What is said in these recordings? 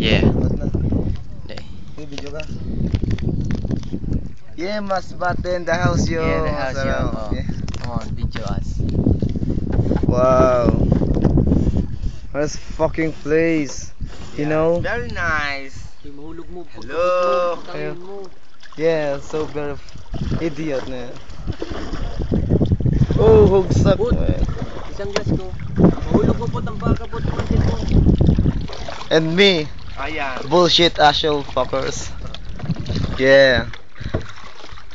Yeah. Ba't na? Day. Hey, video ka. Yeah, mas bate in the house, yo. Yeah, the house, yo. Masarap. Oh. Yeah. Come on, video us. Wow. Nice fucking place. You know? Very nice. Hello. Yeah, so very idiot na. Oh, hugsak. Isang glass ko. Mahulog mo po ang baka po tumansin mo. And me. Ayan. Bullshit actual fuckers. Yeah.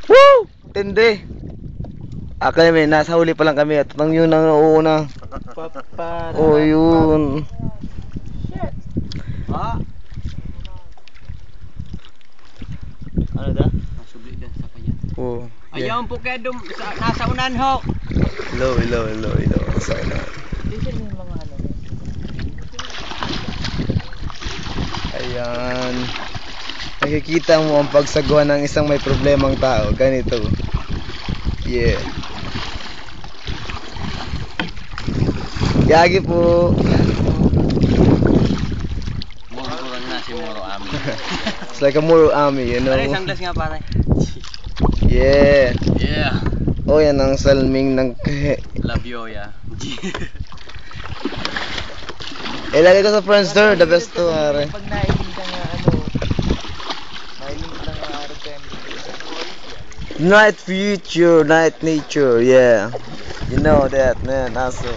Woo! Tindi. Kami, nasa huli pa lang kami at nang yun ang uuna. Oh, yun. Ha? Ano da? Masubli dyan sa kanya. Oh. Yeah. Ayaw po kayo nasa unan ho. Hello. Sana. Ayan. Nakikita mo ang pagsagwa ng isang may problemang tao. Ganito. Yeah. Yagi po. Murang na si Moro Ami. It's like a Muro Ami, you know? Pare, isang glass nga pare. Yeah. Yeah. Oh, yan ang salming ng Love you, yeah. Ilagay ko sa Friendster, the best to, are. Pag nailing ka nga nailing lang nga Night future, night nature, yeah. You know that, man, also.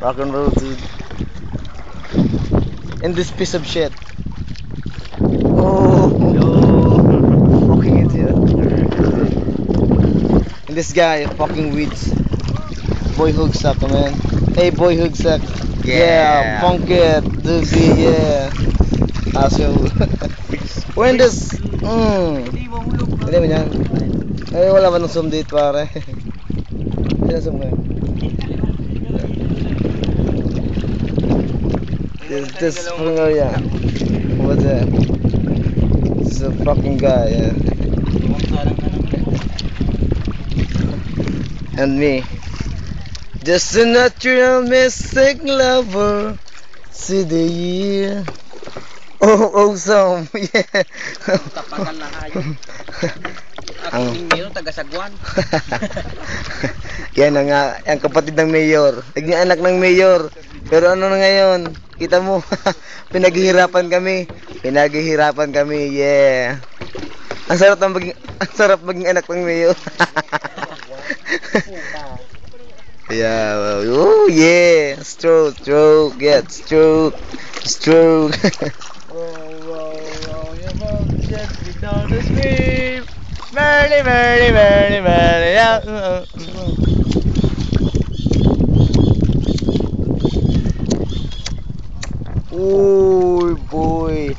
Rock and roll, dude. In this piece of shit. Oh, fucking idiot. And this guy, fucking weeds. Boy hooks up, man. Hey, boy hooks up. Yeah, funk it, dude, yeah. Also, when this, Hindi mo yan. Ay, wala ba nang zoom date, pare? Sino zoom ngayon? This fucking area. Over there. This is a fucking guy, yeah. And me. Just a natural mystic lover. See the year. Oh, awesome. Yeah. Tapakan na kayo. Ako yung meron, taga-sagwan. Yan ang, ang kapatid ng mayor. Naging anak ng mayor. Pero ano na ngayon? Kita mo, pinaghihirapan kami. Yeah. Ang sarap maging anak ng mayor. Yeah, well, oh yeah. Stroke. Yeah, stroke. Roll, your boat gently down the stream. Merrily, yeah. Oh boy.